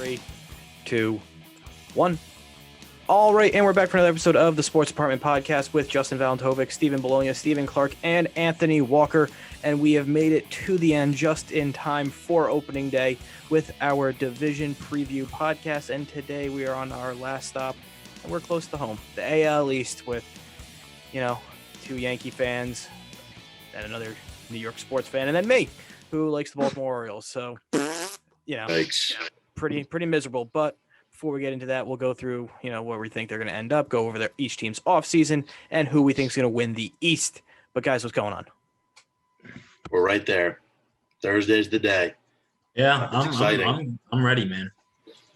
3, 2, 1. All right, and we're back for another episode of the Sports Department Podcast with Justin Valentovic, Stephen Bologna, Stephen Clark, and Anthony Walker. And we have made it to the end just in time for opening day with our division preview podcast. And today we are on our last stop, and we're close to home, the AL East, with, two Yankee fans and another New York sports fan, and then me, who likes the Baltimore Orioles. So, Thanks. Pretty miserable. But before we get into that, we'll go through, where we think they're going to end up, go over each team's offseason, and who we think is going to win the East. But guys, what's going on? We're right there. Thursday's the day. Yeah, It's exciting. I'm ready, man.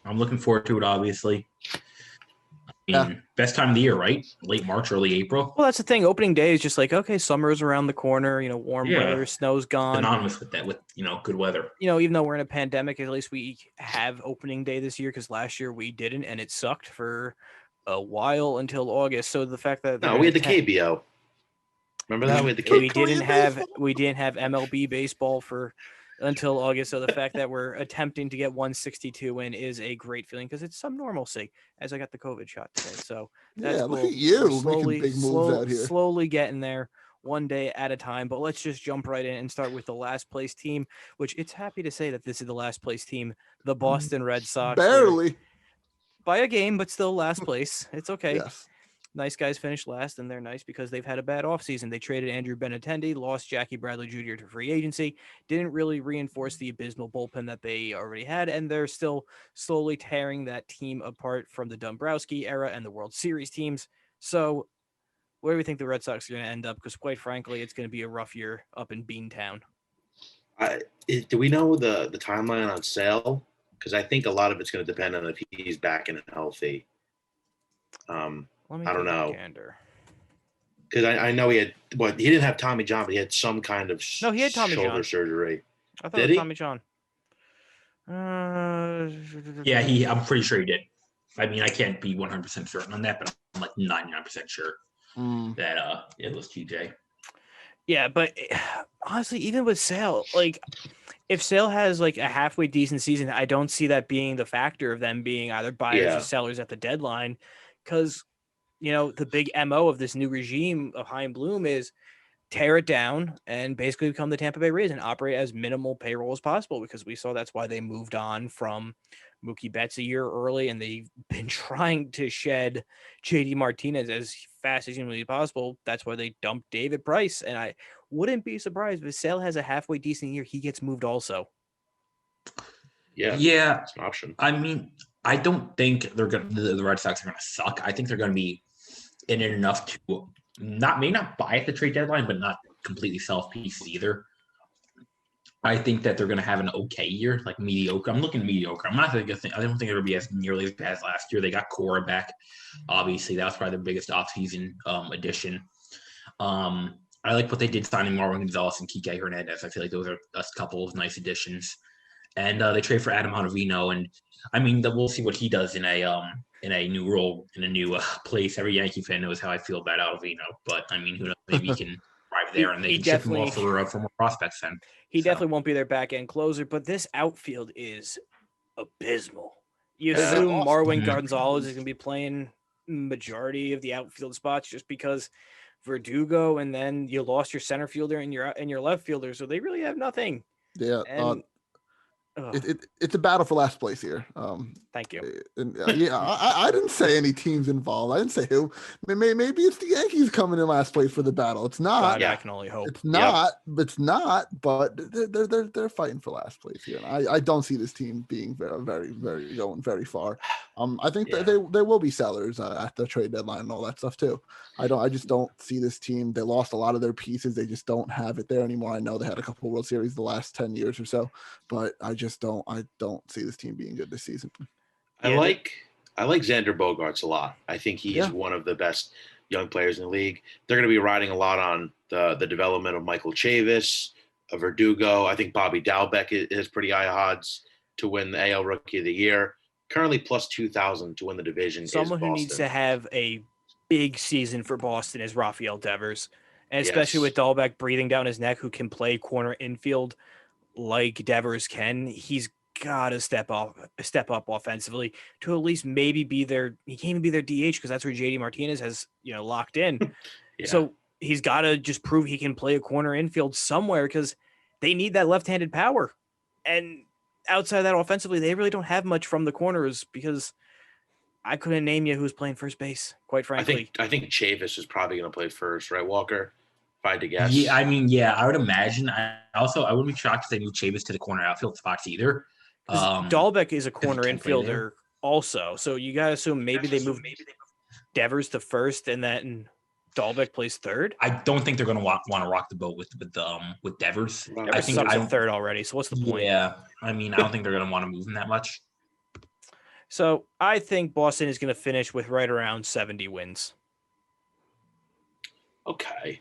I'm looking forward to it, obviously. Best time of the year, right? Late March, early April. Well, that's the thing. Opening day is just like, okay, summer's around the corner, warm weather, snow's gone. Synonymous with that, with, good weather. Even though we're in a pandemic, at least we have opening day this year, because last year we didn't, and it sucked for a while until August. So the fact that we had the KBO. Remember that? We had the KBO. We didn't have MLB baseball until August. So the fact that we're attempting to get 162 in is a great feeling, because it's some normalcy, as I got the COVID shot today. So that's cool. Look at you making big moves out here. Slowly getting there, one day at a time. But let's just jump right in and start with the last place team, which it's happy to say that this is the last place team, the Boston Red Sox. Barely. By a game, but still last place. It's okay. Yes. Nice guys finished last, and they're nice because they've had a bad offseason. They traded Andrew Benintendi, lost Jackie Bradley Jr. to free agency, didn't really reinforce the abysmal bullpen that they already had, and they're still slowly tearing that team apart from the Dombrowski era and the World Series teams. So where do we think the Red Sox are going to end up? Because quite frankly, it's going to be a rough year up in Beantown. Do we know the timeline on Sale? Because I think a lot of it's going to depend on if he's back and healthy. I don't know. Because I know he had he didn't have Tommy John, but he had some kind of he had Tommy shoulder John surgery. I thought it was Tommy John. Yeah, I'm pretty sure he did. I mean, I can't be 100% certain on that, but I'm like 99% sure that it was TJ. Yeah, but honestly, even with Sale, if Sale has a halfway decent season, I don't see that being the factor of them being either buyers or sellers at the deadline, because the big MO of this new regime of Chaim Bloom is tear it down and basically become the Tampa Bay Rays and operate as minimal payroll as possible, because we saw that's why they moved on from Mookie Betts a year early, and they've been trying to shed JD Martinez as fast as humanly possible. That's why they dumped David Price, and I wouldn't be surprised if Sale has a halfway decent year, he gets moved also. Yeah, it's an option. I mean, I don't think the Red Sox are going to suck. I think they're going to be in it enough to may not buy at the trade deadline, but not completely sell off pieces either. I think that they're going to have an okay year, like mediocre. I'm looking mediocre. I don't think it'll be as nearly as bad as last year. They got Cora back. Obviously, that was probably their biggest offseason addition. I like what they did signing Marwin Gonzalez and Kike Hernandez. I feel like those are a couple of nice additions. And they trade for Adam Ottavino, and I mean, we'll see what he does in a new role, in a new place. Every Yankee fan knows how I feel about Ottavino, but I mean, who knows? Maybe he can thrive there, and they can ship him off for more prospects. Then he definitely won't be their back end closer, but this outfield is abysmal. You assume Marwin Gonzalez is going to be playing majority of the outfield spots just because Verdugo, and then you lost your center fielder and your left fielder, so they really have nothing. Yeah. It's a battle for last place here. Thank you. I didn't say any teams involved. I didn't say who. Maybe it's the Yankees coming in last place for the battle. It's not. God, I can only hope. It's not. It's not. But they're fighting for last place here. And I don't see this team being very, very going very far. I think that they will be sellers at the trade deadline and all that stuff too. I just don't see this team. They lost a lot of their pieces. They just don't have it there anymore. I know they had a couple of World Series the last 10 years or so, but I don't see this team being good this season. I like Xander Bogaerts a lot. I think he is one of the best young players in the league. They're going to be riding a lot on the development of Michael Chavis, of Verdugo. I think Bobby Dalbec is pretty high odds to win the AL Rookie of the Year. Currently plus 2,000 to win the division. Someone who needs to have a big season for Boston is Rafael Devers, and especially with Dalbec breathing down his neck, who can play corner infield like Devers can. He's gotta step up offensively to at least maybe be their. He can't even be their DH because that's where JD Martinez has locked in. Yeah. So he's got to just prove he can play a corner infield somewhere because they need that left-handed power. And outside of that, offensively, they really don't have much from the corners because I couldn't name you who's playing first base, quite frankly. I think Chavis is probably going to play first, right, Walker? If I had to guess. Yeah, I mean, I would imagine. I wouldn't be shocked if they move Chavis to the corner outfield spots either. Dahlbeck is a corner infielder also, so you got to assume maybe they move Devers to first and then Dahlbeck plays third. I don't think they're going to want to rock the boat with Devers. I think I'm third already. So what's the point? Yeah, I mean, I don't think they're going to want to move him that much. So I think Boston is going to finish with right around 70 wins. Okay,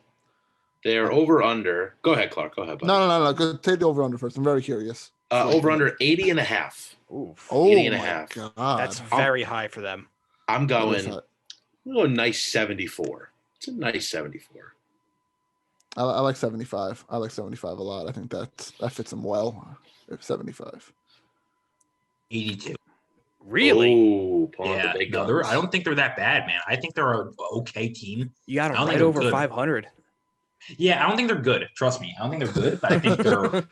they're over under. Go ahead, Clark. Go ahead. Buddy. No. Go take the over under first. I'm very curious. Over under 80.5. Oof. 80.5. That's very high for them. I'm going. Nice 74. It's a nice 74. I like 75. I like 75 a lot. I think that fits them well. 75. 82. Really? Ooh, yeah. I don't think they're that bad, man. I think they're an okay team. You got them right over 500. Yeah, I don't think they're good. Trust me. I don't think they're good, but I think they're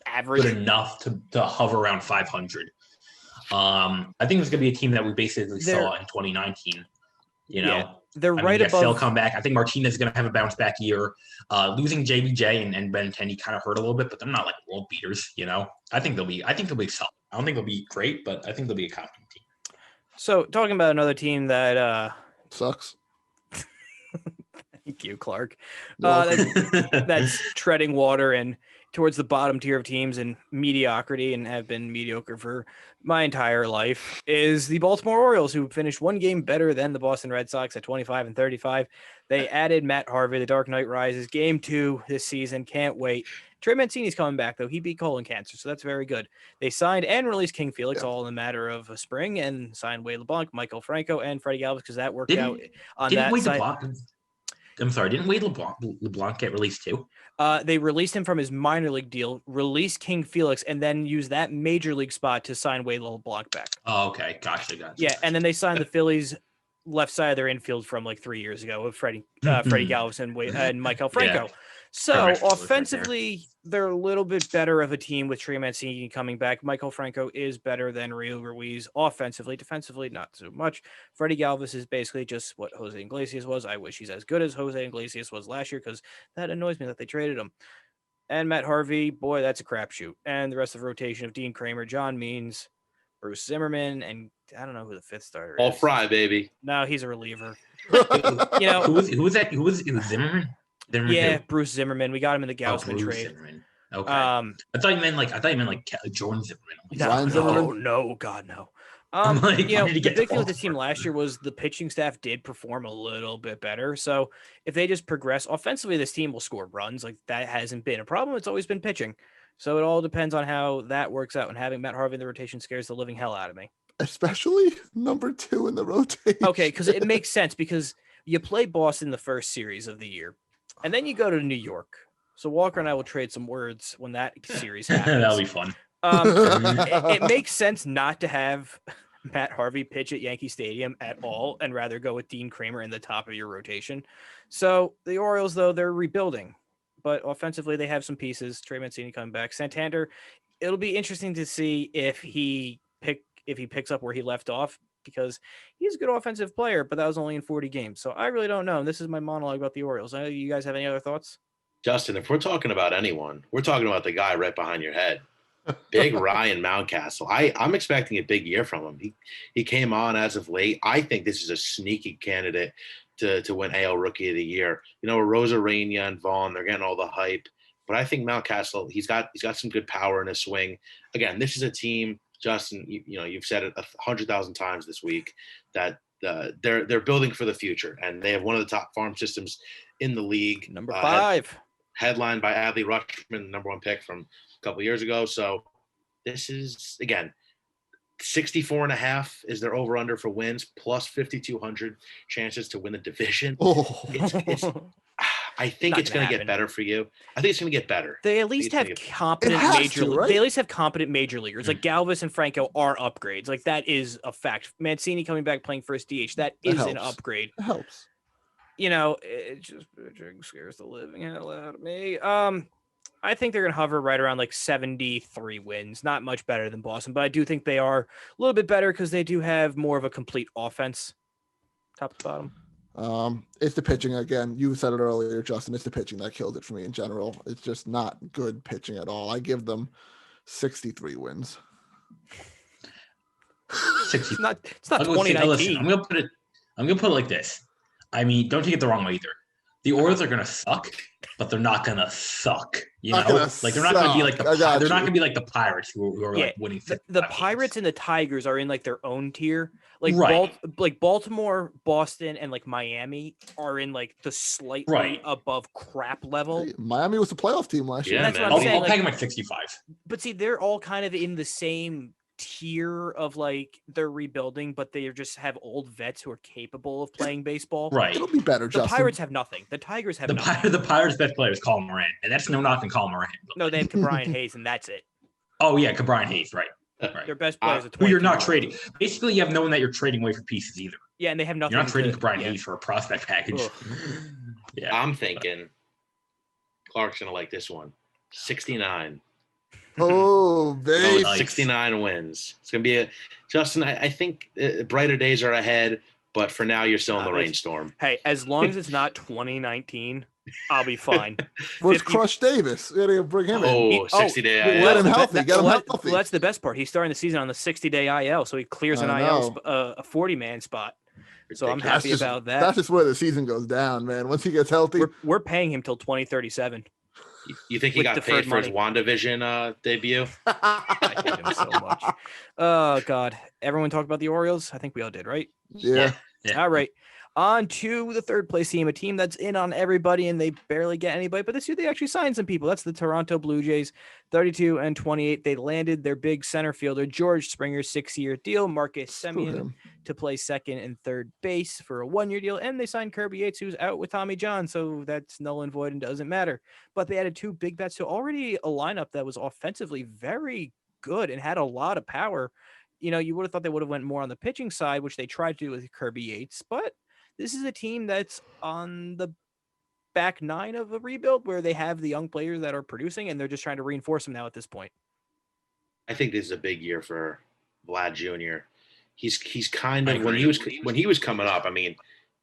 average good enough to hover around 500. I think it's going to be a team that we basically saw in 2019. They're right above. They'll come back. I think Martinez is going to have a bounce back year. Losing JBJ and Benintendi kind of hurt a little bit, but they're not like world beaters. I think they'll be solid. I don't think they'll be great, but I think they'll be a competent team. So talking about another team that sucks. Thank you, Clark. That's treading water and towards the bottom tier of teams in mediocrity and have been mediocre for my entire life is the Baltimore Orioles, who finished one game better than the Boston Red Sox at 25-35. They added Matt Harvey. The Dark Knight Rises. Game 2 this season. Can't wait. Trey Mancini's coming back, though. He beat colon cancer, so that's very good. They signed and released King Felix all in a matter of a spring and signed Wade LeBlanc, Michael Franco, and Freddie Galvis because that worked out on that side. I'm sorry, didn't Wade LeBlanc get released too? They released him from his minor league deal, released King Felix, and then used that major league spot to sign Wade LeBlanc back. Oh, okay. Gotcha. Yeah, and then they signed the Phillies left side of their infield from like 3 years ago with Freddie Galvis and Michael Franco. Yeah. So offensively, they're a little bit better of a team with Trey Mancini coming back. Michael Franco is better than Rio Ruiz offensively. Defensively, not so much. Freddie Galvis is basically just what Jose Iglesias was. I wish he's as good as Jose Iglesias was last year because that annoys me that they traded him. And Matt Harvey, boy, that's a crapshoot. And the rest of the rotation of Dean Kramer, John Means, Bruce Zimmerman, and I don't know who the fifth starter is. All Fry, baby. No, he's a reliever. Who was that? Who was Zimmerman? Bruce Zimmerman. We got him in the Gausman trade. Zimmerman. Okay. I thought you meant like Jordan Zimmerman. No, God, no. The big thing with the team last year was the pitching staff did perform a little bit better. So if they just progress offensively, this team will score runs. Like that hasn't been a problem. It's always been pitching. So it all depends on how that works out. And having Matt Harvey in the rotation scares the living hell out of me. Especially number 2 in the rotation. Okay, because it makes sense because you play Boston the first series of the year. And then you go to New York. So Walker and I will trade some words when that series happens. That'll be fun. It makes sense not to have Matt Harvey pitch at Yankee Stadium at all and rather go with Dean Kramer in the top of your rotation. So the Orioles, though, they're rebuilding. But offensively, they have some pieces. Trey Mancini coming back. Santander, it'll be interesting to see if he picks up where he left off, because he's a good offensive player, but that was only in 40 games. So I really don't know. And this is my monologue about the Orioles. You guys have any other thoughts? Justin, if we're talking about anyone, we're talking about the guy right behind your head. Big Ryan Mountcastle. I'm expecting a big year from him. He came on as of late. I think this is a sneaky candidate to win AL Rookie of the Year. Rosarena and Vaughn, they're getting all the hype. But I think Mountcastle, he's got some good power in his swing. Again, this is a team, Justin, you've said it 100,000 times this week, that they're building for the future, and they have one of the top farm systems in the league. Number 5. Headlined by Adley Rutschman, number 1 pick from a couple of years ago. So this is, again, 64.5 is their over-under for wins, plus 5,200 chances to win the division. Oh. I think it's going to get better for you. I think it's going to get better. They at least have competent They at least have competent major leaguers. Like Galvis and Franco are upgrades. Like that is a fact. Mancini coming back playing first DH, that is an upgrade. It helps. It just scares the living hell out of me. I think they're going to hover right around like 73 wins. Not much better than Boston, but I do think they are a little bit better because they do have more of a complete offense, top to bottom. It's the pitching again. You said it earlier, Justin. It's the pitching that killed it for me in general. It's just not good pitching at all. I give them 63 wins. It's not 2019. Listen, I'm gonna put it like this. I mean, don't take it the wrong way either. The Orioles are gonna suck, but they're not gonna suck. They're not gonna be like they're not gonna be like the Pirates who are like winning. The Pirates and the Tigers are in like their own tier. Like Baltimore, Boston, and like Miami are in like the slightly above crap level. Hey, Miami was a playoff team last year. That's what I'm saying. I'll peg them at 65. But see, they're all kind of in the same tier of like they're rebuilding, but they just have old vets who are capable of playing baseball. Right. It'll be better. The Pirates have nothing. The Tigers have nothing. The Pirates' best player is Colin Moran, and that's no knock on Colin Moran. No, they have Brian Hayes, and that's it. Oh yeah, Brian Hayes, right. Their best players who you're not trading. Basically, you have no one that you're trading away for pieces either. Yeah, and they have nothing. You're not trading Brian Hayes for a prospect package. Yeah, I'm thinking Clark's gonna like this one. 69. Oh, baby. 69 wins. It's gonna be Justin. I think brighter days are ahead, but for now, you're still in the rainstorm. Hey, as long as it's not 2019. I'll be fine. Where's Crush Davis? We gotta bring him in. 60-day. Get him healthy. Get him healthy. Well, that's the best part. He's starting the season on the 60-day IL, so he clears an IL, a 40-man spot. So I'm happy about that. That's just where the season goes down, man. Once he gets healthy, we're paying him till 2037. You think he got paid for his WandaVision debut? I hate him so much. Oh God! Everyone talked about the Orioles. I think we all did, right? Yeah. All right. On to the third place team, a team that's in on everybody and they barely get anybody. But this year they actually signed some people. That's the Toronto Blue Jays, 32 and 28. They landed their big center fielder, George Springer, 6-year deal. Marcus Semien to play second and third base for a 1-year deal. And they signed Kirby Yates, who's out with Tommy John. So that's null and void and doesn't matter. But they added 2 big bats to already a lineup that was offensively very good and had a lot of power. You would have thought they would have went more on the pitching side, which they tried to do with Kirby Yates. But this is a team that's on the back 9 of a rebuild where they have the young players that are producing and they're just trying to reinforce them now at this point. I think this is a big year for Vlad Jr. He's kind of when he was coming up, I mean,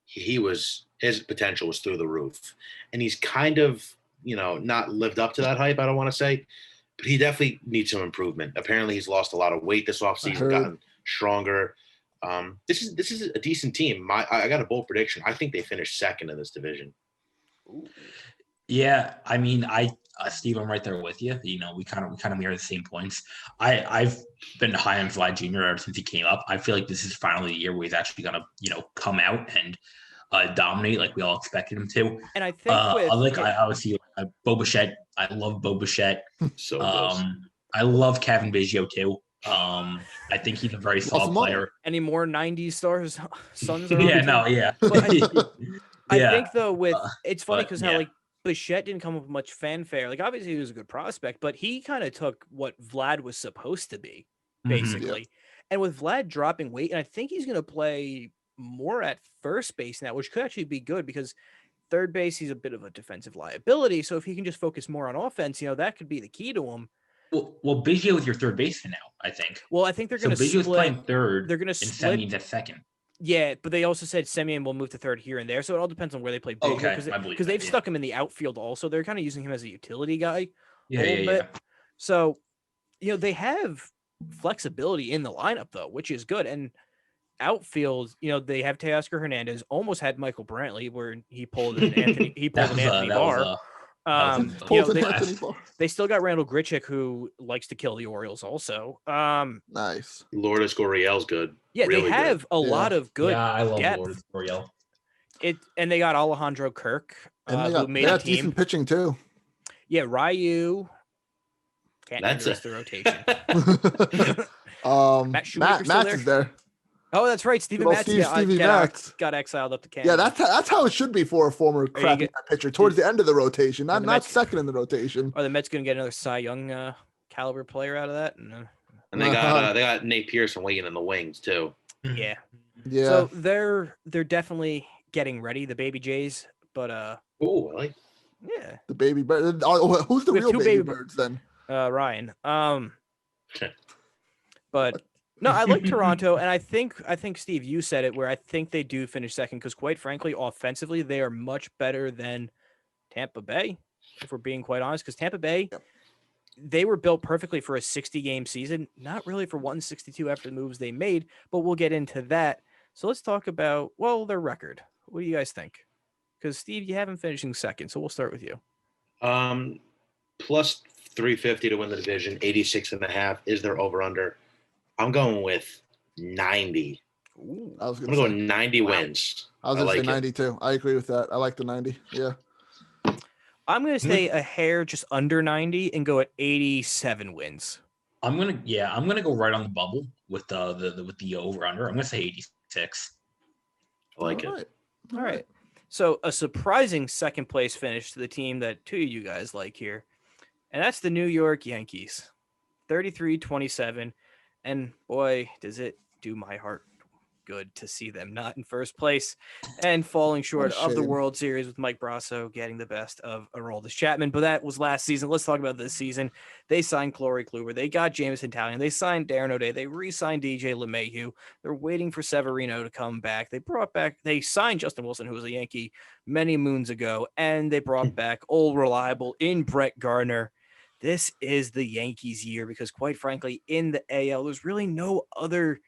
his potential was through the roof. And he's kind of, not lived up to that hype, I don't want to say, but he definitely needs some improvement. Apparently he's lost a lot of weight this offseason, gotten stronger. This is a decent team. I got a bold prediction. I think they finish second in this division. Yeah, I mean, Steve, I'm right there with you. We kind of mirror the same points. I've been high on Vlad Jr. ever since he came up. I feel like this is finally the year where he's actually gonna, come out and dominate like we all expected him to. And I think I obviously Bo Bichette. I love Bo Bichette. So I love Kevin Biggio too. I think he's a very solid player. Any more 90s stars sons? Yeah. I think though it's funny because how like Bichette didn't come up with much fanfare. Like obviously he was a good prospect, but he kind of took what Vlad was supposed to be, basically. And with Vlad dropping weight, and I think he's going to play more at first base now, which could actually be good because third base, he's a bit of a defensive liability. So if he can just focus more on offense, that could be the key to him. Well, Biggio is your third baseman now, I think. Well, I think they're going to Biggio's playing third. They're going to split. Semien's at second. Yeah, but they also said Semien will move to third here and there. So it all depends on where they play Biggio. Because they've stuck him in the outfield also. They're kind of using him as a utility guy a little bit. So, they have flexibility in the lineup, though, which is good. And outfield, they have Teoscar Hernandez, almost had Michael Brantley, where he pulled an Anthony Barr. They still got Randall Grichuk, who likes to kill the Orioles also. Nice. Lourdes Gurriel's good. Yeah, really they have a lot of good I love depth. Lourdes Gurriel. And they got Alejandro Kirk, who made a team. Decent pitching too. Yeah, Ryu. Can't name the rest of the rotation. Matt is there. Oh, that's right. Stevie Well, Matz Stevie Matz got exiled up to Canada. Yeah, that's how it should be for a former crappy pitcher towards the end of the rotation, not second in the rotation. Are the Mets going to get another Cy Young caliber player out of that? No. And they got Nate Pearson waiting in the wings too. Yeah. So they're definitely getting ready, the Baby Jays. But really? Yeah. The baby bird. Who's the real baby birds then? Ryan. But no, I like Toronto, and I think Steve, you said it, where I think they do finish second because, quite frankly, offensively they are much better than Tampa Bay, if we're being quite honest. Because Tampa Bay, they were built perfectly for a 60-game season, not really for 162 after the moves they made, but we'll get into that. So let's talk about their record. What do you guys think? Because Steve, you have them finishing second, so we'll start with you. Plus 350 to win the division, 86.5 is their over/under. I'm going with 90. I'm going to go 90 wins. I was going to say 92. I agree with that. I like the 90. Yeah. I'm going to stay a hair just under 90 and go at 87 wins. I'm going to go right on the bubble with the over/under. I'm going to say 86. I like it. All right. So a surprising second place finish to the team that two of you guys like here. And that's the New York Yankees. 33-27. And boy, does it do my heart good to see them not in first place and falling short of the World Series with Mike Brasso getting the best of Aroldis Chapman. But that was last season. Let's talk about this season. They signed Corey Kluber. They got Jameson Taillon. They signed Darren O'Day. They re-signed DJ LeMahieu. They're waiting for Severino to come back. They signed Justin Wilson, who was a Yankee many moons ago, and they brought back old reliable in Brett Gardner. This is the Yankees' year because, quite frankly, in the AL, there's really no other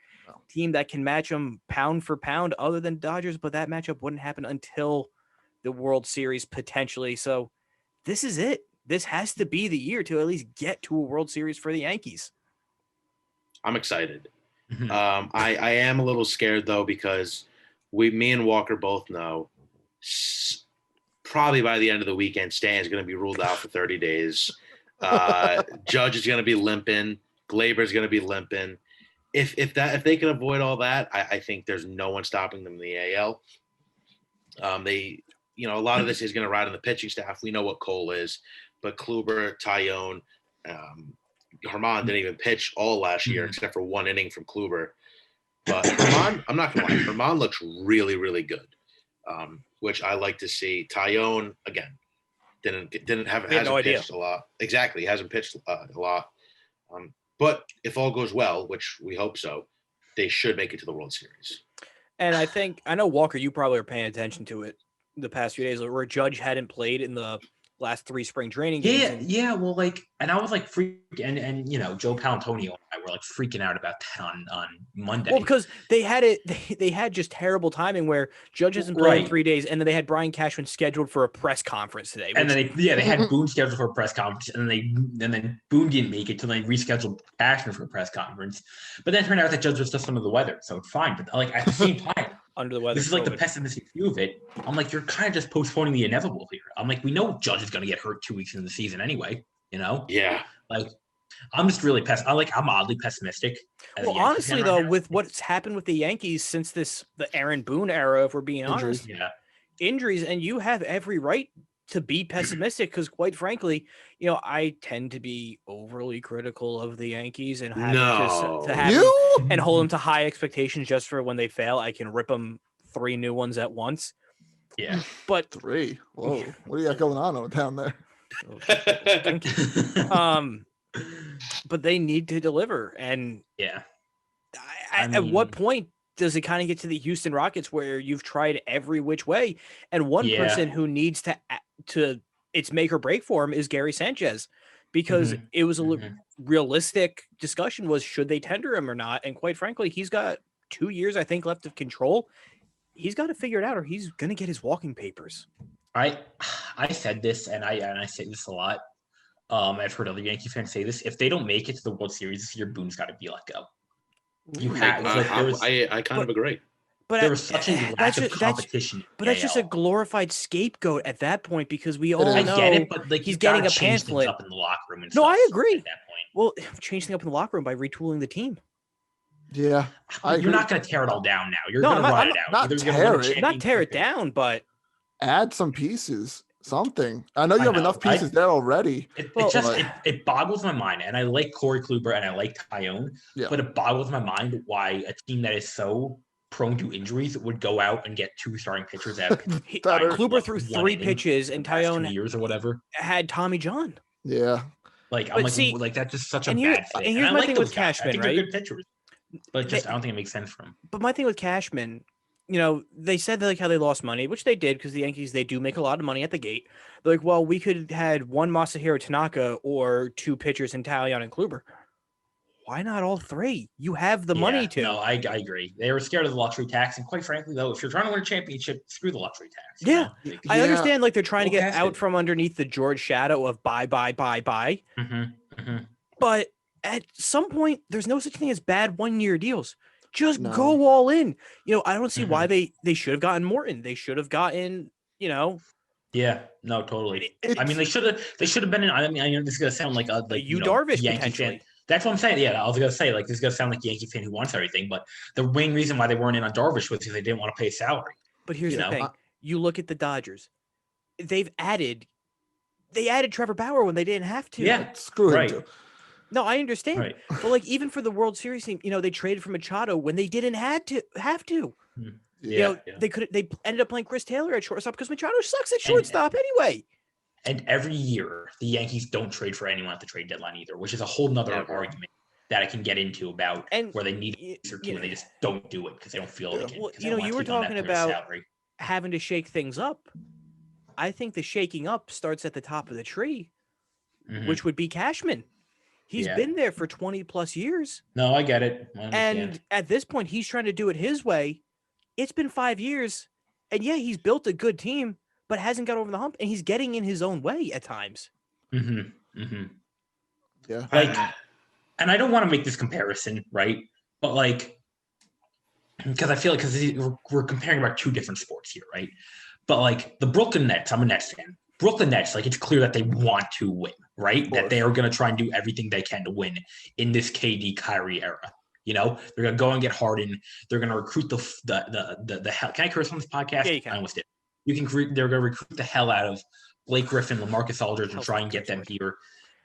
team that can match them pound for pound other than Dodgers, but that matchup wouldn't happen until the World Series potentially. So this is it. This has to be the year to at least get to a World Series for the Yankees. I'm excited. I am a little scared, though, because me and Walker both know probably by the end of the weekend, Stan's going to be ruled out for 30 days. Judge is going to be limping. Glaber's going to be limping. If they can avoid all that, I think there's no one stopping them in the AL. A lot of this is going to ride on the pitching staff. We know what Cole is, but Kluber, Taillon, Herman didn't even pitch all last year except for one inning from Kluber. But Herman, I'm not going to lie, Herman looks really, really good, which I like to see. Taillon, again, hasn't pitched a lot. Exactly, hasn't pitched a lot. But if all goes well, which we hope so, they should make it to the World Series. And I know, Walker, you probably are paying attention to it the past few days where Judge hadn't played in the last 3 spring training games. Yeah. Well, and I was like freaking, and Joe Paolantonio and I were like freaking out about that on Monday. Well, because they had just terrible timing where Judge hasn't played in 3 days, and then they had Brian Cashman scheduled for a press conference today. And then they had Boone scheduled for a press conference, and then Boone didn't make it, so they rescheduled Cashman for a press conference. But then it turned out that Judge was just under the weather, so it's fine. But like at the same time. Under the weather. This is like the pessimistic view of it. I'm like, you're kind of just postponing the inevitable here. I'm like, we know Judge is going to get hurt 2 weeks into the season anyway, Yeah. Like, I'm just really I'm oddly pessimistic. Well, honestly, though, with what's happened with the Yankees since the Aaron Boone era, if we're being honest, injuries, and you have every right to be pessimistic because, quite frankly, I tend to be overly critical of the Yankees and and hold them to high expectations just for when they fail. I can rip them 3 new ones at once. Yeah, but 3. Whoa, what do you got going on down there? Thank you. But they need to deliver, and at what point does it kind of get to the Houston Rockets where you've tried every which way, and one person who needs to it's make or break for him is Gary Sanchez, because it was a realistic discussion was should they tender him or not, and quite frankly, he's got 2 years I think left of control. He's got to figure it out, or he's gonna get his walking papers. I said this, and I say this a lot. I've heard other Yankee fans say this. If they don't make it to the World Series this year, Boone's got to be let go. You have. I kind of agree. But there was such a lack of competition. That's just a glorified scapegoat at that point because we all know. I get it, but like he's getting a pamphlet up in the locker room. No, I agree. At that point. Well, change things up in the locker room by retooling the team. Yeah, you're not going to tear it all down now. You're going to run it out. Not tear it down, but add some pieces. Something. I know you have enough pieces there already. It boggles my mind, and I like Corey Kluber and I like Tyone, but it boggles my mind why a team that is so prone to injuries would go out and get 2 starting pitchers that Kluber threw 3 pitches and Tyone years or whatever had Tommy John. Yeah, that's just such a bad fit. And here's my thing with Cashman, I think right? They're good pitchers, but I don't think it makes sense for them. But my thing with Cashman, they said how they lost money, which they did because the Yankees, they do make a lot of money at the gate. They're like, well, we could have had 1 Masahiro Tanaka or 2 pitchers in Taillon and Kluber. Why not all 3? You have the money to. No, I agree. They were scared of the luxury tax. And quite frankly, though, if you're trying to win a championship, screw the luxury tax. Yeah. I understand they're trying to get out from underneath the George shadow of buy. Mm-hmm. Mm-hmm. But at some point, there's no such thing as bad 1-year deals. Just go all in. I don't see why they should have gotten Morton. They should have gotten, Yeah, no, totally. They should have been in. I know this is gonna sound like Darvish Yankee fan. That's what I'm saying. Yeah, I was gonna say this is gonna sound like a Yankee fan who wants everything, but the main reason why they weren't in on Darvish was because they didn't want to pay salary. But here's the thing: you look at the Dodgers. They added Trevor Bauer when they didn't have to. Yeah, screw him too. No, I understand. Right. But even for the World Series team, they traded for Machado when they didn't have to. Yeah, they ended up playing Chris Taylor at shortstop because Machado sucks at shortstop anyway. And every year the Yankees don't trade for anyone at the trade deadline either, which is a whole nother argument that I can get into about where they need a piece or two and they just don't do it because they don't feel like it. Well, you were talking about having to shake things up. I think the shaking up starts at the top of the tree, which would be Cashman. He's been there for 20 plus years. No, I get it. And at this point, he's trying to do it his way. It's been 5 years. And he's built a good team, but hasn't got over the hump. And he's getting in his own way at times. Mm-hmm. Mm-hmm. Yeah. And I don't want to make this comparison, right? But because I feel like we're comparing about 2 different sports here, right? But the Brooklyn Nets, I'm a Nets fan. Brooklyn Nets, it's clear that they want to win, right? That they are going to try and do everything they can to win in this KD Kyrie era. They're going to go and get Harden. They're going to recruit the hell. Can I curse on this podcast? Yeah, you can. I almost did. They're going to recruit the hell out of Blake Griffin, LaMarcus Aldridge, and try and get them here.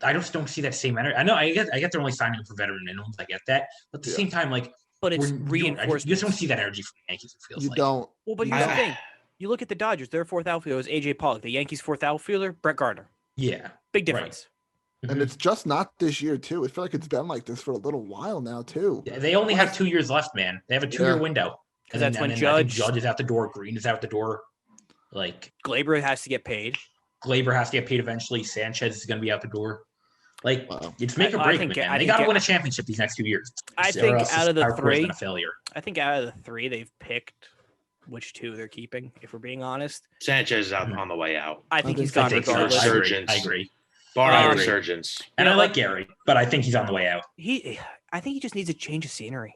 I just don't see that same energy. I know. I get they're only signing for veteran minimums. I get that, but at the same time, but it's reinforcement. You just don't see that energy from the Yankees. It feels like. Don't. Well, but here's the thing. You look at the Dodgers, their 4th outfielder is AJ Pollock. The Yankees' 4th outfielder, Brett Gardner. Yeah. Big difference. Right. And it's just not this year, too. I feel like it's been like this for a little while now, too. Yeah, they only have 2 years left, man. They have a 2-year window. Because that's when Judge is out the door. Green is out the door. Gleyber has to get paid. Gleyber has to get paid eventually. Sanchez is going to be out the door. It's make or break, man. They got to win a championship these next 2 years. I think out of the 3, a failure. I think out of the 3 they've picked which 2 they're keeping, if we're being honest. Sanchez is on the way out. I think he's gone regardless. I agree. Barring resurgence. And I like Gary, but I think he's on the way out. I think he just needs a change of scenery.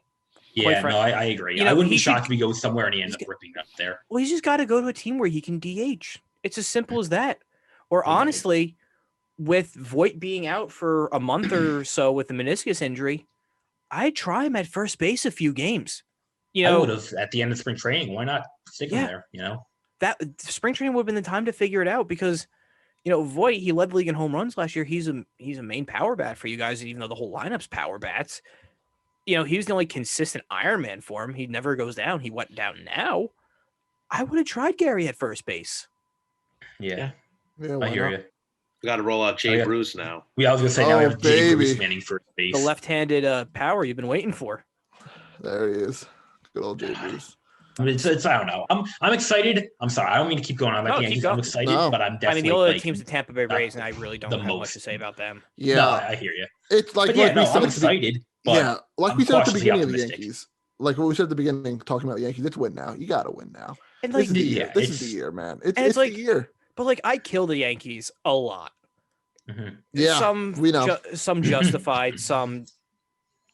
Yeah, no, I agree. I wouldn't be shocked if he goes somewhere and he ends up ripping up there. Well, he's just got to go to a team where he can DH. It's as simple as that. Or honestly, with Voit being out for a month or so with the meniscus injury, I'd try him at first base a few games. I would have at the end of spring training. Why not stick him there? That spring training would have been the time to figure it out because, Voit, he led the league in home runs last year. He's a main power bat for you guys, even though the whole lineup's power bats. He was the only consistent Ironman for him. He never goes down. He went down now. I would have tried Gary at first base. Yeah, I hear you. We got to roll out Jay Bruce now. I was going to say now we have Jay Bruce manning first base. The left-handed power you've been waiting for. There he is. Good old Jay Bruce. It's I don't know. I'm excited. I'm sorry. I don't mean to keep going on about the Yankees. I'm excited, but I'm definitely. The only team's the Tampa Bay Rays, and I really don't have much to say about them. Yeah, no, I hear you. It's I'm excited. Like we said at the beginning of the Yankees. Like what we said at the beginning, talking about the Yankees, it's win now. You got to win now. And this is the year. This is the year, man. It's the year. But I kill the Yankees a lot. Mm-hmm. Yeah, we know. Some justified, some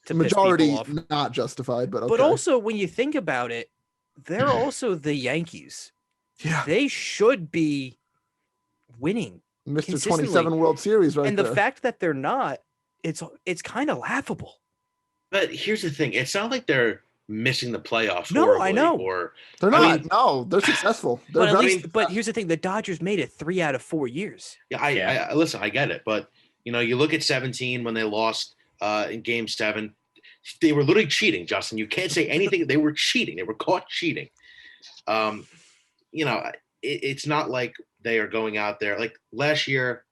to majority not justified, but okay. But also when you think about it, they're also the Yankees. Yeah, they should be winning. Mr. 27 World Series, right? And the fact that they're not, it's kind of laughable. But here's the thing: it's not like they're missing the playoffs. No, I know. Or they're not. No, they're successful. They're but here's the thing: the Dodgers made it 3 out of 4 years. Yeah, I listen. I get it, but you look at 17 when they lost in Game 7. They were literally cheating, Justin. You can't say anything. They were cheating. They were caught cheating. It's not like they are going out there like last year.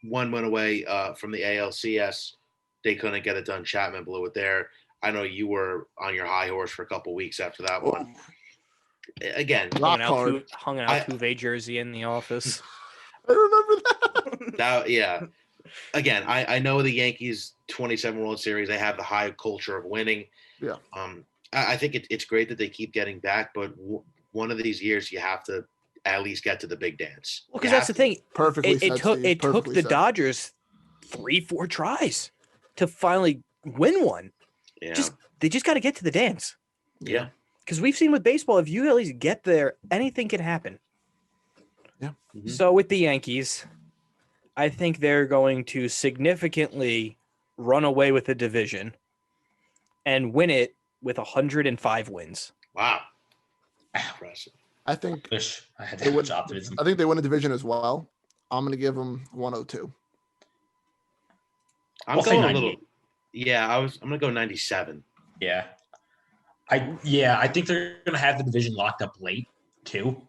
One went away from the ALCS. They couldn't get it done. Chapman blew it there. I know you were on your high horse for a couple of weeks after that one. Again, hung an Altuve jersey in the office. I remember that. Again, I know the Yankees 27 World Series. They have the high culture of winning. Yeah. I think it's great that they keep getting back, but one of these years you have to at least get to the big dance. Well, because that's the thing. Perfectly. It took the Dodgers 3-4 tries to finally win one. Yeah. They just got to get to the dance. Yeah. Because we've seen with baseball, if you at least get there, anything can happen. Yeah. Mm-hmm. So with the Yankees, I think they're going to significantly run away with the division and win it with 105 wins. Wow. Impressive. I think I had that much optimism. I think they win a division as well. I'm going to give them 102. I'm going a little. Yeah, I'm going to go 97. Yeah. I think they're going to have the division locked up late too.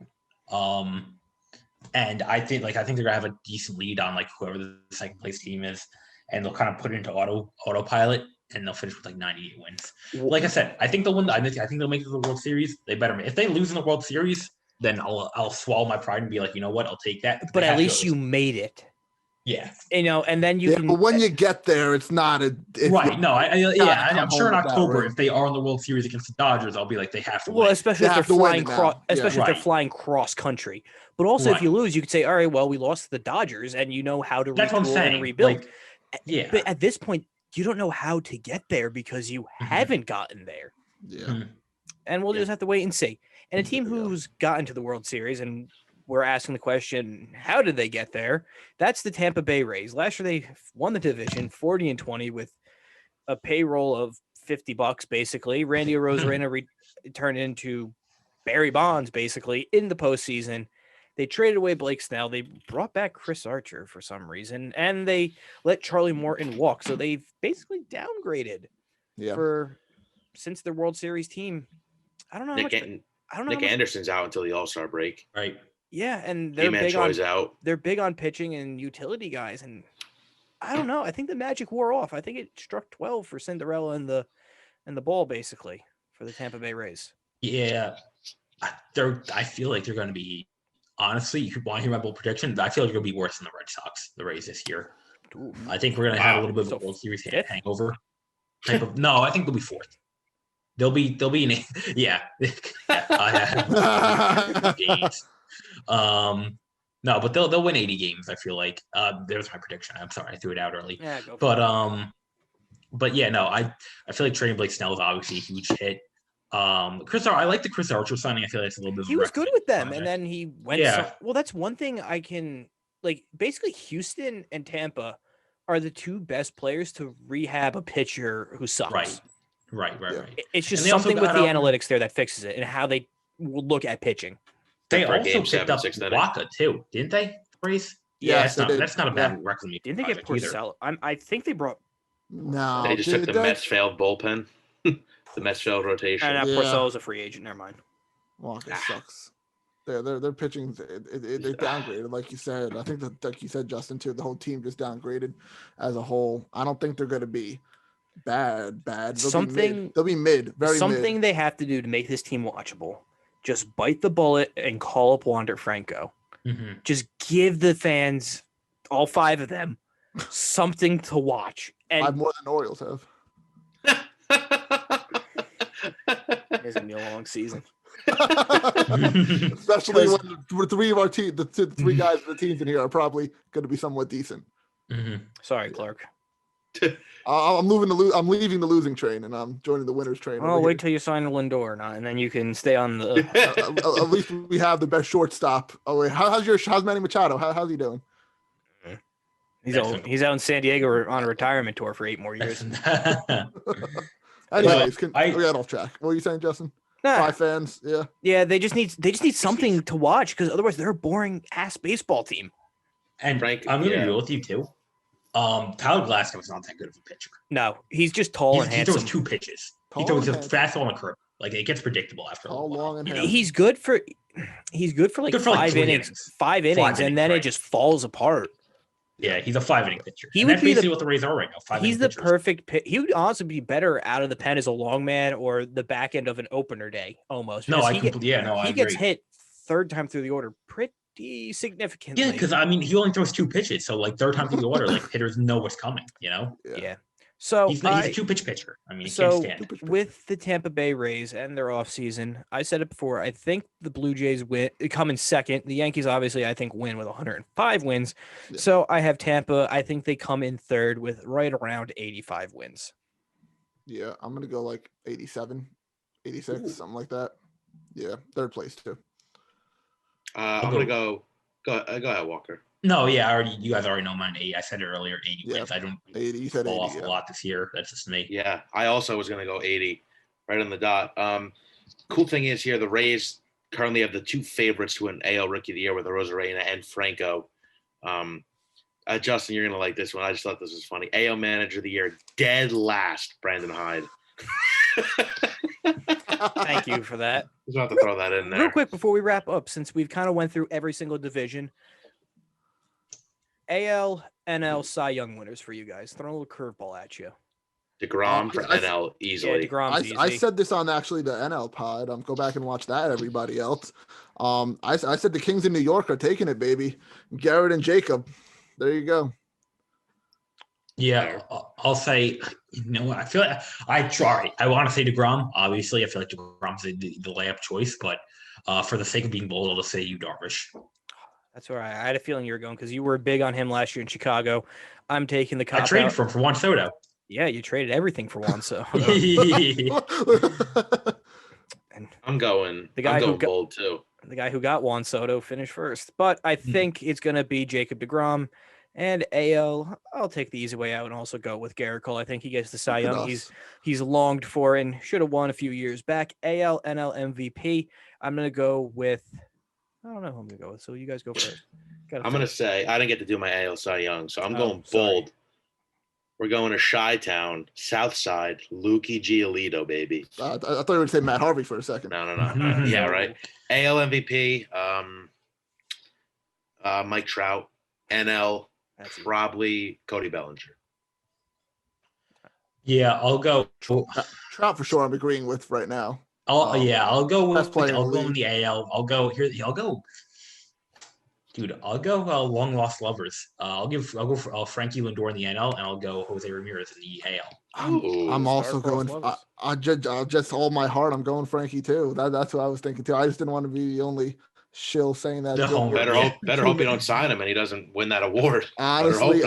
And I think they're going to have a decent lead on like whoever the second place team is, and they'll kind of put it into autopilot, and they'll finish with like 98 wins. Like I said, I think they'll win. I think they'll make it to the World Series. They better. If they lose in the World Series, then I'll swallow my pride and be like, you know what, I'll take that. But at least you made it. Yeah. And then you can. But when you get there, it's not a. Right. No, I'm sure in October, if they are in the World Series against the Dodgers, I'll be like, they have to win. Well, especially if they're flying cross country. But also, if you lose, you could say, all right, well, we lost to the Dodgers, and you know how to retool and rebuild. Like, But at this point, you don't know how to get there because you haven't gotten there. Yeah. And we'll just have to wait and see. And a team who's gotten to the World Series, and we're asking the question, how did they get there? That's the Tampa Bay Rays. Last year, they won the division 40-20 with a payroll of $50, basically. Randy Arozarena turned into Barry Bonds, basically, in the postseason. They traded away Blake Snell. They brought back Chris Archer for some reason, and they let Charlie Morton walk. So they've basically downgraded since their World Series team. I don't know. Nick Anderson's out until the All-Star break. Right. Yeah, and they're out. They're big on pitching and utility guys, and I don't know. I think the magic wore off. I think it struck 12 for Cinderella and the ball basically for the Tampa Bay Rays. Yeah, I feel like they're going to be. Honestly, you want to hear my bold prediction? I feel like they're going to be worse than the Red Sox, the Rays this year. Ooh. I think we're going to have a little bit of a World Series hangover. No, I think they'll be fourth. They'll be in games. No, but they'll win 80 games. I feel like there's my prediction. I'm sorry, I threw it out early. Yeah, go for it. But yeah, no, I feel like trading Blake Snell is obviously a huge hit. I like the Chris Archer signing. I feel like it's a little bit. He was good with them, and then he went. Yeah. Well, that's one thing I can like. Basically, Houston and Tampa are the two best players to rehab a pitcher who sucks. Right. It's just something with the analytics there that fixes it and how they will look at pitching. They also picked up Waka too, didn't they? Race? Yeah, that's not a bad record. Didn't they get Porcello? I think they brought. No, they just took the Mets failed bullpen. The Mets failed rotation. And Porcello's a free agent. Never mind. Waka sucks. They're pitching. They're downgraded, like you said. I think that, like you said, Justin, too. The whole team just downgraded as a whole. I don't think they're going to be bad. They'll be mid. Very something mid. They have to do to make this team watchable. Just bite the bullet and call up Wander Franco. Mm-hmm. Just give the fans, all 5 of them, something to watch. And 5 more than the Orioles have. It's gonna be a long season. Especially when 3 of our team, the 3 guys of the teams in here are probably going to be somewhat decent. Mm-hmm. Sorry, Clark. I'm leaving the losing train and I'm joining the winners train. Oh, wait till you sign Lindor, and then you can stay on the. At least we have the best shortstop. Oh wait, how's Manny Machado? How's he doing? He's out in San Diego on a retirement tour for 8 more years. Anyways, we got off track. What were you saying, Justin? Nah. 5 fans, yeah. Yeah, they just need something to watch because otherwise they're a boring ass baseball team. And Frank, I'm gonna be real with you too. Tyler Glasgow is not that good of a pitcher. No, he's just tall and handsome. He throws 2 pitches. He throws a fastball and a curve. Like it gets predictable after a while. He's good for like 5 innings. 5 innings, and then it just falls apart. Yeah, he's a 5-inning pitcher. That's basically what the Rays are right now. He's the perfect pitch. He would honestly be better out of the pen as a long man or the back end of an opener day almost. No, I agree. He gets hit 3rd time through the order pretty significantly. Yeah, because he only throws 2 pitches, so like 3rd time through the order, like hitters know what's coming. Yeah. So he's a 2-pitch pitcher. I mean, he can't stand it. With the Tampa Bay Rays and their offseason, I said it before, I think the Blue Jays come in second. The Yankees, obviously, I think win with 105 wins. Yeah. So I have Tampa. I think they come in third with right around 85 wins. Yeah, I'm going to go like 87, 86, something like that. Yeah, 3rd place too. I'm going to go ahead, Walker. No, yeah, you guys already know mine. 80. I said it earlier. 80 wins. I don't 80. You said fall 80, off a lot this year. That's just me. Yeah, I also was going to go 80, right on the dot. Cool thing is here, the Rays currently have the 2 favorites to win AL Rookie of the Year with Arozarena and Franco. Justin, you're going to like this one. I just thought this was funny. AL Manager of the Year, dead last, Brandon Hyde. Thank you for that. Just have to throw that in there. Real quick before we wrap up, since we've kind of went through every single division. AL, NL, Cy Young winners for you guys. Throwing a little curveball at you. DeGrom for NL easily. Yeah, DeGrom's easy. I said this on actually the NL pod. Go back and watch that, everybody else. I said the Kings in New York are taking it, baby. Garrett and Jacob. There you go. Yeah, I'll say, I feel like I want to say DeGrom. Obviously, I feel like DeGrom's the layup choice, but for the sake of being bold, I'll just say Yu Darvish. That's where I had a feeling you were going because you were big on him last year in Chicago. I'm taking the cop I traded for Juan Soto. Yeah, you traded everything for Juan Soto. And I'm going bold too. The guy who got Juan Soto finished first. But I think it's going to be Jacob DeGrom. And AL, I'll take the easy way out and also go with Garrett Cole. I think he gets the Cy Young he's longed for and should have won a few years back. AL, NL MVP. I'm going to go with I don't know who I'm going to go with. So you guys go first. I'm going to say I didn't get to do my AL Cy Young, so I'm going bold. We're going to Chi-Town, South Side, Lukey Giolito, baby. I thought you were going to say Matt Harvey for a second. No. Yeah, right. AL MVP, Mike Trout. NL, probably Cody Bellinger. Yeah, I'll go. Trout for sure I'm agreeing with right now. I'll go with I'll go in the AL. I'll go long lost lovers. I'll go for Frankie Lindor in the NL, and I'll go Jose Ramirez in the AL. I'm also going. I just all my heart. I'm going Frankie too. That's what I was thinking too. I just didn't want to be the only shill saying that. Better hope you don't sign him and he doesn't win that award. Honestly,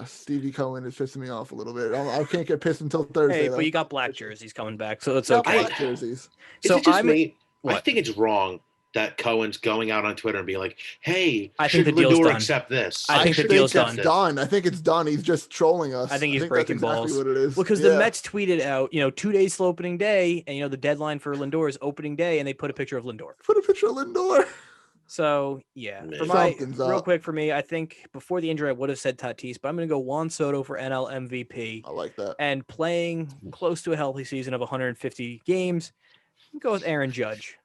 Stevie Cohen is pissing me off a little bit. I can't get pissed until Thursday. Hey, but you got black jerseys coming back, so it's okay. Black jerseys. So I think it's wrong that Cohen's going out on Twitter and being like, "Hey, I think the deal's done. Accept this." I think the deal's done. I think it's done. He's just trolling us. I think he's breaking balls. What it is. Well, because the Mets tweeted out, 2 days till opening day, and the deadline for Lindor is opening day, and they put a picture of Lindor. So yeah, real quick for me, I think before the injury I would have said Tatis, but I'm going to go Juan Soto for NL MVP. I like that. And playing close to a healthy season of 150 games, go with Aaron Judge.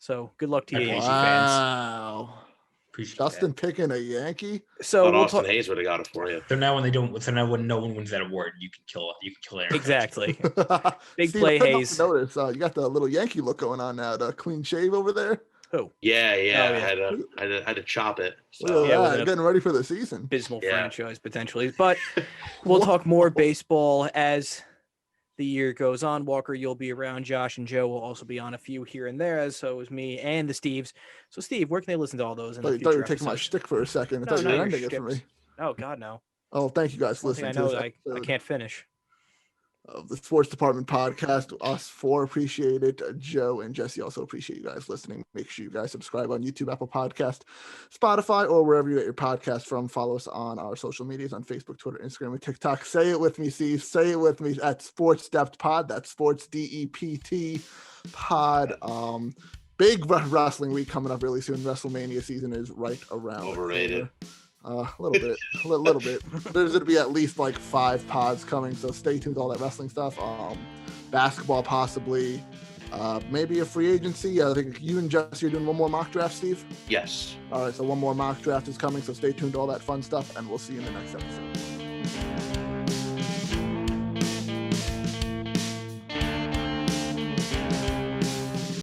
So good luck to you, Yankee fans. Wow. Justin picking a Yankee. So Austin Hayes would have got it for you. So now when no one wins that award, you can kill Aaron. Exactly. Big Steve, play Hayes. Notice you got the little Yankee look going on now. The clean shave over there. Oh yeah. I had to chop it. So. Getting ready for the season. Abysmal franchise potentially, but we'll talk more baseball as the year goes on. Walker, you'll be around. Josh and Joe will also be on a few here and there, as so is me and the Steves. So, Steve, where can they listen to all those? I thought you were taking my shtick for a second. I thought you were ending it for me. Oh, God, no. Oh, thank you guys for listening. I know I can't finish. of the Sports Department podcast. Us four appreciate it. Joe and Jesse also appreciate you guys listening. Make sure you guys subscribe on YouTube, Apple Podcast, Spotify, or wherever you get your podcast from. Follow us on our social medias on Facebook, Twitter, Instagram, and TikTok. Say it with me, Steve. Say it with me at Sports Depth Pod. That's Sports DEPT Pod. Big wrestling week coming up really soon. WrestleMania season is right around. Overrated. A little bit. There's going to be at least like 5 pods coming, so stay tuned to all that wrestling stuff. Basketball possibly, maybe a free agency. I think you and Jesse are doing one more mock draft, Steve? Yes. All right, so one more mock draft is coming, so stay tuned to all that fun stuff, and we'll see you in the next episode.